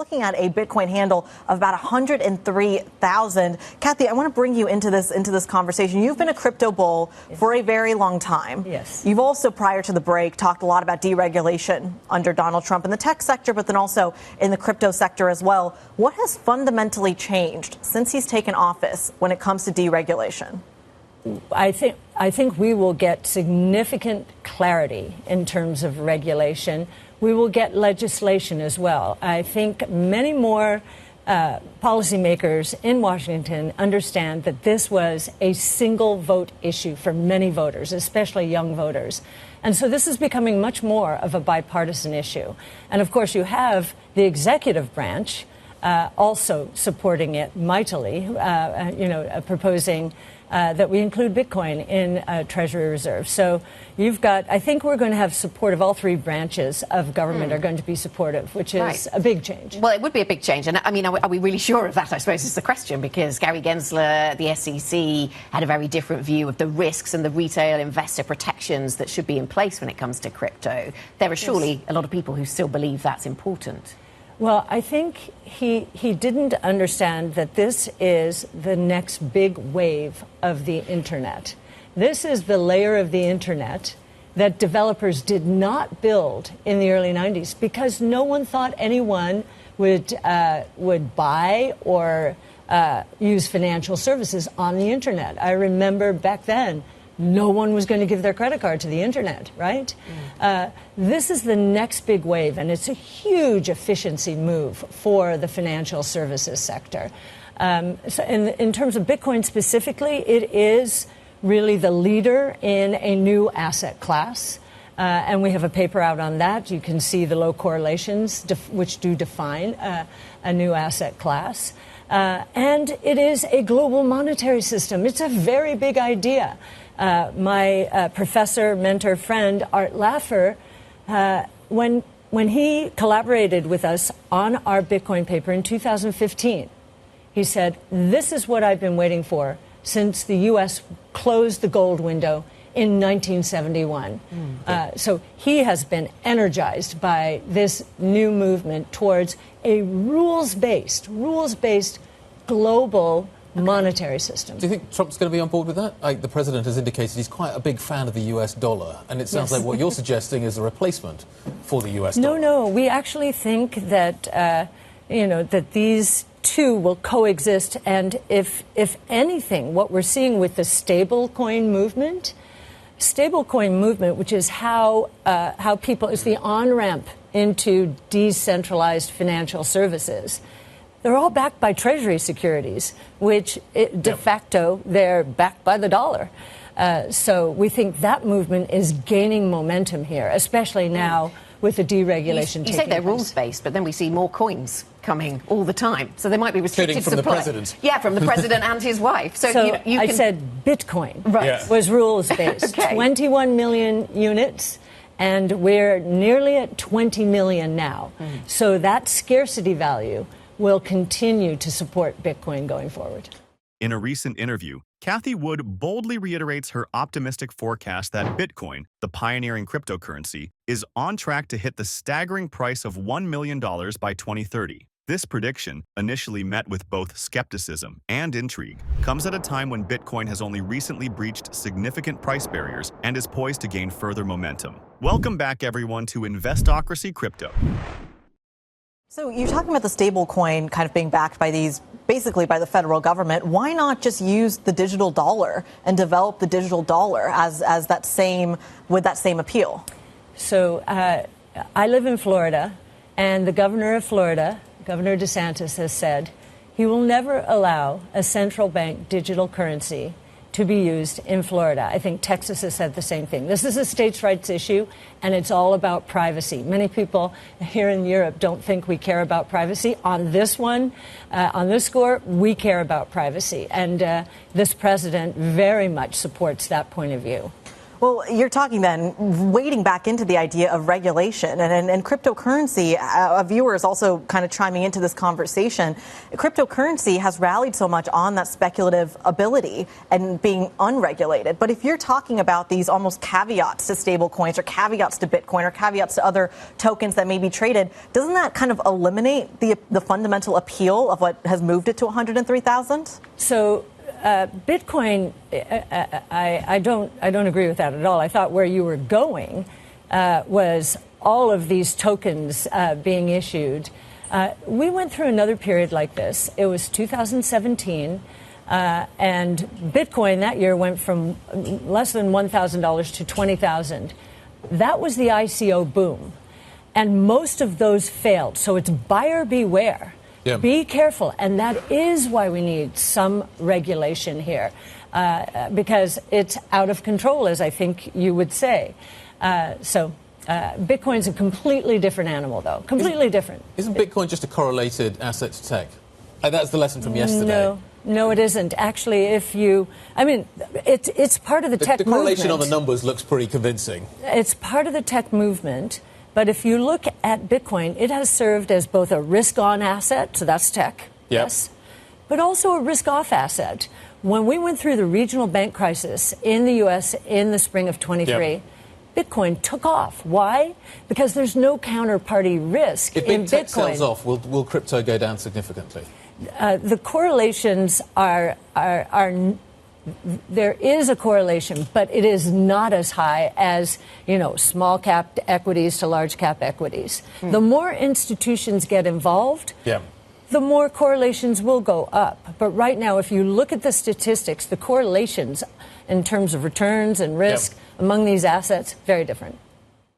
looking at a Bitcoin handle of about 103,000. Cathie, I want to bring you into this conversation. You've been a crypto bull for a very long time. Yes. You've also, prior to the break, talked a lot about deregulation under Donald Trump in the tech sector, but then also in the crypto sector as well. What has fundamentally changed since he's taken office when it comes to deregulation? I think we will get significant clarity in terms of regulation. We will get legislation as well. I think many more policymakers in Washington understand that this was a single vote issue for many voters, especially young voters. And so this is becoming much more of a bipartisan issue. And of course, you have the executive branch also supporting it mightily, proposing that we include Bitcoin in Treasury Reserve. So you've got, I think we're going to have support of all three branches of government are going to be supportive, which is a big change. Well, it would be a big change. And I mean, are we really sure of that, I suppose, is the question, because Gary Gensler, the SEC, had a very different view of the risks and the retail investor protections that should be in place when it comes to crypto. There are surely a lot of people who still believe that's important. Well, I think he didn't understand that this is the next big wave of the Internet. This is the layer of the Internet that developers did not build in the early 90s because no one thought anyone would buy or use financial services on the Internet. I remember back then, no one was going to give their credit card to the Internet, right? This is the next big wave, and it's a huge efficiency move for the financial services sector. So in terms of Bitcoin specifically, it is really the leader in a new asset class. And we have a paper out on that. You can see the low correlations, which do define a new asset class. And it is a global monetary system. It's a very big idea. My professor, mentor, friend, Art Laffer, when he collaborated with us on our Bitcoin paper in 2015, he said, "This is what I've been waiting for since the U.S. closed the gold window in 1971. So he has been energized by this new movement towards a rules-based global monetary system. Do you think Trump's going to be on board with that? The president has indicated he's quite a big fan of the US dollar, and it sounds like what you're suggesting is a replacement for the US dollar. No, we actually think that that these two will coexist, and if anything, what we're seeing with the stablecoin movement, which is how people, is the on-ramp into decentralized financial services. They're all backed by Treasury securities, which de facto they're backed by the dollar. So we think that movement is gaining momentum here, especially now with the deregulation. You say they're rules-based, but then we see more coins coming all the time. So there might be restricted from supply. The president. Yeah, from the president and his wife. So I said Bitcoin was rules-based. 21 million units. And we're nearly at 20 million now. So that scarcity value will continue to support Bitcoin going forward. In a recent interview, Cathie Wood boldly reiterates her optimistic forecast that Bitcoin, the pioneering cryptocurrency, is on track to hit the staggering price of $1 million by 2030. This prediction, initially met with both skepticism and intrigue, comes at a time when Bitcoin has only recently breached significant price barriers and is poised to gain further momentum. Welcome back, everyone, to Investocracy Crypto. So you're talking about the stable coin kind of being backed by basically by the federal government. Why not just use the digital dollar and develop the digital dollar with that same appeal? So I live in Florida, and the governor of Florida, Governor DeSantis, has said he will never allow a central bank digital currency to be used in Florida. I think Texas has said the same thing. This is a states' rights issue, and it's all about privacy. Many people here in Europe don't think we care about privacy. On this one, on this score, we care about privacy. And this president very much supports that point of view. Well, you're talking then, wading back into the idea of regulation and cryptocurrency. A viewer is also kind of chiming into this conversation. Cryptocurrency has rallied so much on that speculative ability and being unregulated. But if you're talking about these almost caveats to stable coins or caveats to Bitcoin or caveats to other tokens that may be traded, doesn't that kind of eliminate the fundamental appeal of what has moved it to 103,000? So Bitcoin, I don't agree with that at all. I thought where you were going was all of these tokens being issued. We went through another period like this. It was 2017, and Bitcoin that year went from less than $1,000 to $20,000. That was the ICO boom, and most of those failed. So it's buyer beware. Yeah. Be careful. And that is why we need some regulation here, because it's out of control, as I think you would say. Bitcoin's a completely different animal, though. Completely different. Isn't Bitcoin just a correlated asset to tech? That's the lesson from yesterday. No, it isn't. Actually, it's part of the tech movement. The correlation on the numbers looks pretty convincing. It's part of the tech movement. But if you look at Bitcoin, it has served as both a risk-on asset, so that's tech, yes, but also a risk-off asset. When we went through the regional bank crisis in the U.S. in the spring of 23, Bitcoin took off. Why? Because there's no counterparty risk in Bitcoin. If big tech sells off, will crypto go down significantly? The correlations are there is a correlation, but it is not as high as, small cap equities to large cap equities. The more institutions get involved, the more correlations will go up. But right now, if you look at the statistics, the correlations in terms of returns and risk among these assets, very different.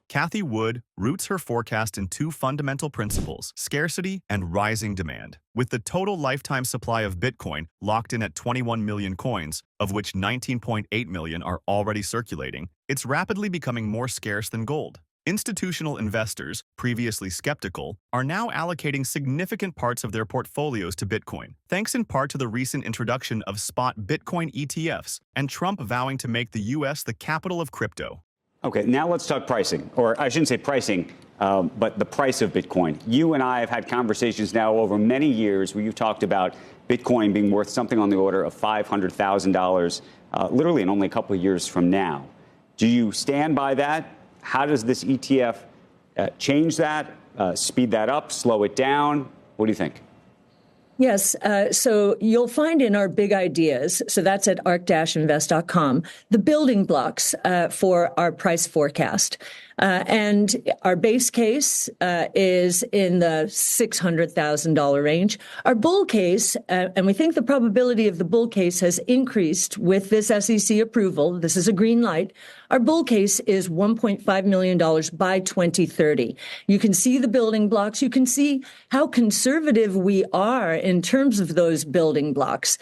Cathie Wood roots her forecast in two fundamental principles: scarcity and rising demand. With the total lifetime supply of Bitcoin locked in at 21 million coins, of which 19.8 million are already circulating, it's rapidly becoming more scarce than gold. Institutional investors, previously skeptical, are now allocating significant parts of their portfolios to Bitcoin, thanks in part to the recent introduction of spot Bitcoin ETFs and Trump vowing to make the U.S. the capital of crypto. Okay, now let's talk pricing, or I shouldn't say pricing, but the price of Bitcoin. You and I have had conversations now over many years where you've talked about Bitcoin being worth something on the order of $500,000, literally in only a couple of years from now. Do you stand by that? How does this ETF change that, speed that up, slow it down? What do you think? Yes. So you'll find in our big ideas, so that's at arc-invest.com, the building blocks for our price forecast. And our base case is in the $600,000 range. Our bull case, and we think the probability of the bull case has increased with this SEC approval. This is a green light. Our bull case is $1.5 million by 2030. You can see the building blocks. You can see how conservative we are in terms of those building blocks.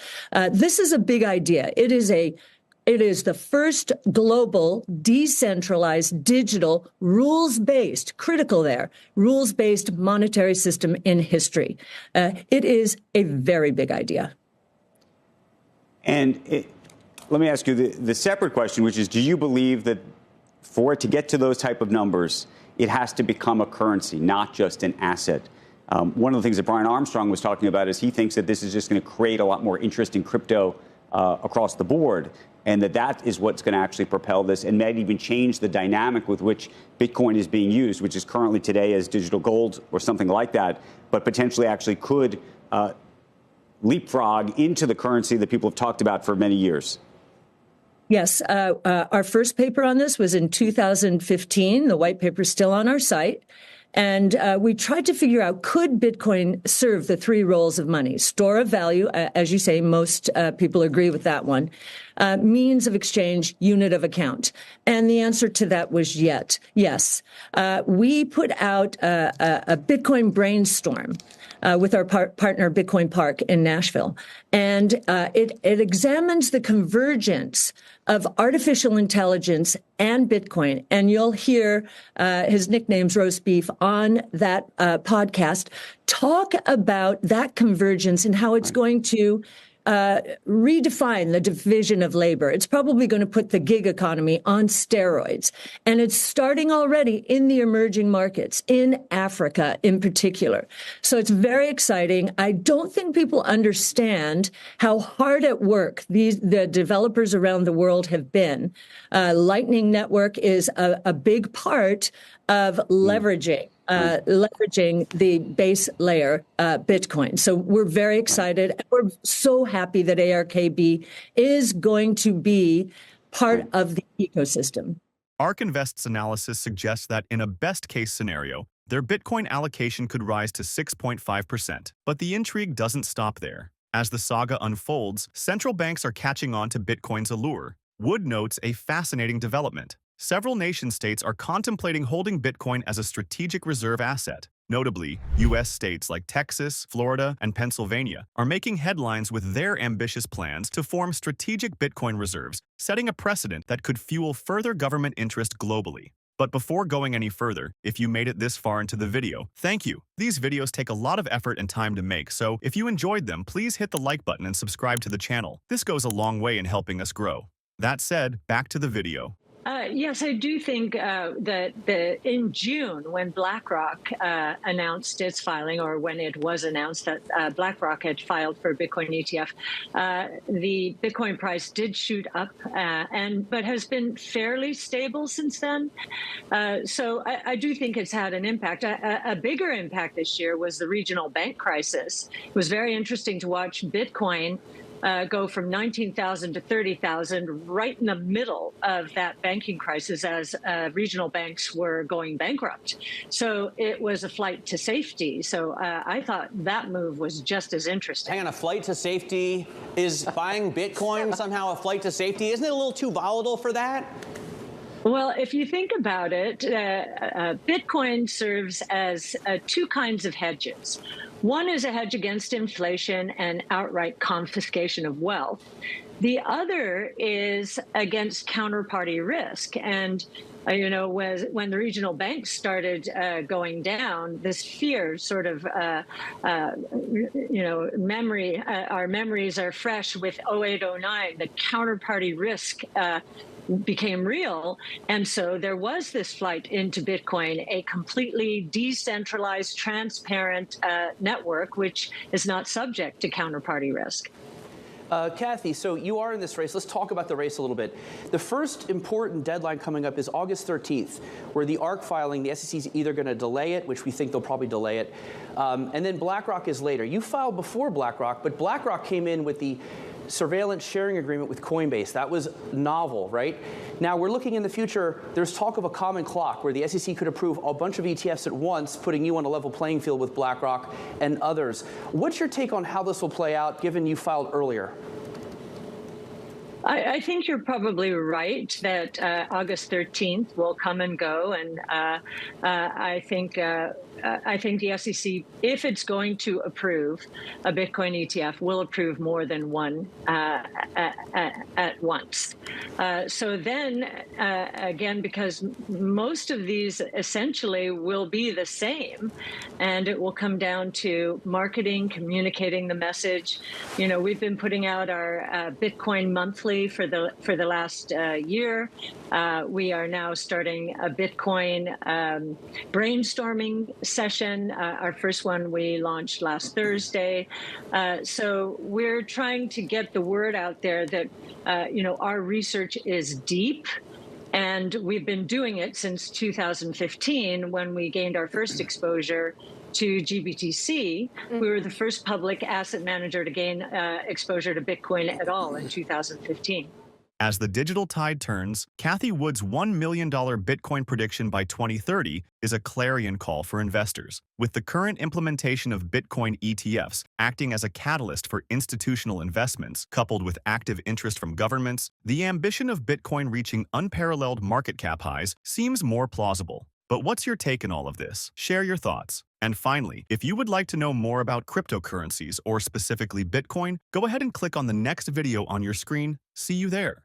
This is a big idea. It is the first global, decentralized, digital, rules-based, critical there, rules-based monetary system in history. It is a very big idea. And let me ask you the separate question, which is, do you believe that for it to get to those type of numbers, it has to become a currency, not just an asset? One of the things that Brian Armstrong was talking about is he thinks that this is just going to create a lot more interest in crypto across the board, and that is what's going to actually propel this and might even change the dynamic with which Bitcoin is being used, which is currently today as digital gold or something like that, but potentially actually could leapfrog into the currency that people have talked about for many years. Yes. Our first paper on this was in 2015. The white paper is still on our site. And we tried to figure out, could Bitcoin serve the three roles of money? Store of value, as you say, most people agree with that one. Means of exchange, unit of account. And the answer to that was yes. We put out a Bitcoin brainstorm with our partner Bitcoin Park in Nashville. And it examines the convergence of artificial intelligence and Bitcoin. And you'll hear his nickname's Roast Beef on that podcast talk about that convergence and how it's going to redefine the division of labor. It's probably going to put the gig economy on steroids. And it's starting already in the emerging markets, in Africa in particular. So it's very exciting. I don't think people understand how hard at work the developers around the world have been. Lightning Network is a big part of leveraging the base layer, Bitcoin. So we're very excited. We're so happy that ARKB is going to be part of the ecosystem. ARK Invest's analysis suggests that in a best-case scenario, their Bitcoin allocation could rise to 6.5%. But the intrigue doesn't stop there. As the saga unfolds, central banks are catching on to Bitcoin's allure. Wood notes a fascinating development. Several nation-states are contemplating holding Bitcoin as a strategic reserve asset. Notably, U.S. states like Texas, Florida, and Pennsylvania are making headlines with their ambitious plans to form strategic Bitcoin reserves, setting a precedent that could fuel further government interest globally. But before going any further, if you made it this far into the video, thank you. These videos take a lot of effort and time to make, so if you enjoyed them, please hit the like button and subscribe to the channel. This goes a long way in helping us grow. That said, back to the video. Yes, I do think that in June, when BlackRock announced its filing, or when it was announced that BlackRock had filed for a Bitcoin ETF, the Bitcoin price did shoot up, but has been fairly stable since then. So I do think it's had an impact. A bigger impact this year was the regional bank crisis. It was very interesting to watch Bitcoin go from 19,000 to 30,000 right in the middle of that banking crisis as regional banks were going bankrupt. So it was a flight to safety. So I thought that move was just as interesting. Hang on, a flight to safety? Is buying Bitcoin somehow a flight to safety? Isn't it a little too volatile for that? Well, if you think about it, Bitcoin serves as two kinds of hedges. One is a hedge against inflation and outright confiscation of wealth. The other is against counterparty risk. And, when the regional banks started going down, this fear sort of, our memories are fresh with 08, 09, the counterparty risk became real. And so there was this flight into Bitcoin, a completely decentralized, transparent network, which is not subject to counterparty risk. Cathie, so you are in this race. Let's talk about the race a little bit. The first important deadline coming up is August 13th, where the ARK filing, the SEC is either going to delay it, which we think they'll probably delay it, and then BlackRock is later. You filed before BlackRock, but BlackRock came in with the surveillance sharing agreement with Coinbase. That was novel, right? Now we're looking in the future, there's talk of a common clock where the SEC could approve a bunch of ETFs at once, putting you on a level playing field with BlackRock and others. What's your take on how this will play out, given you filed earlier? I think you're probably right that August 13th will come and go, and I think the SEC, if it's going to approve a Bitcoin ETF, will approve more than one at once. So then, again, because most of these essentially will be the same, and it will come down to marketing, communicating the message. We've been putting out our Bitcoin monthly for the last year. We are now starting a Bitcoin brainstorming session. Our first one we launched last Thursday. So we're trying to get the word out there that our research is deep. And we've been doing it since 2015 when we gained our first exposure to GBTC. We were the first public asset manager to gain exposure to Bitcoin at all in 2015. As the digital tide turns, Cathie Wood's $1 million Bitcoin prediction by 2030 is a clarion call for investors. With the current implementation of Bitcoin ETFs acting as a catalyst for institutional investments, coupled with active interest from governments, the ambition of Bitcoin reaching unparalleled market cap highs seems more plausible. But what's your take on all of this? Share your thoughts. And finally, if you would like to know more about cryptocurrencies or specifically Bitcoin, go ahead and click on the next video on your screen. See you there.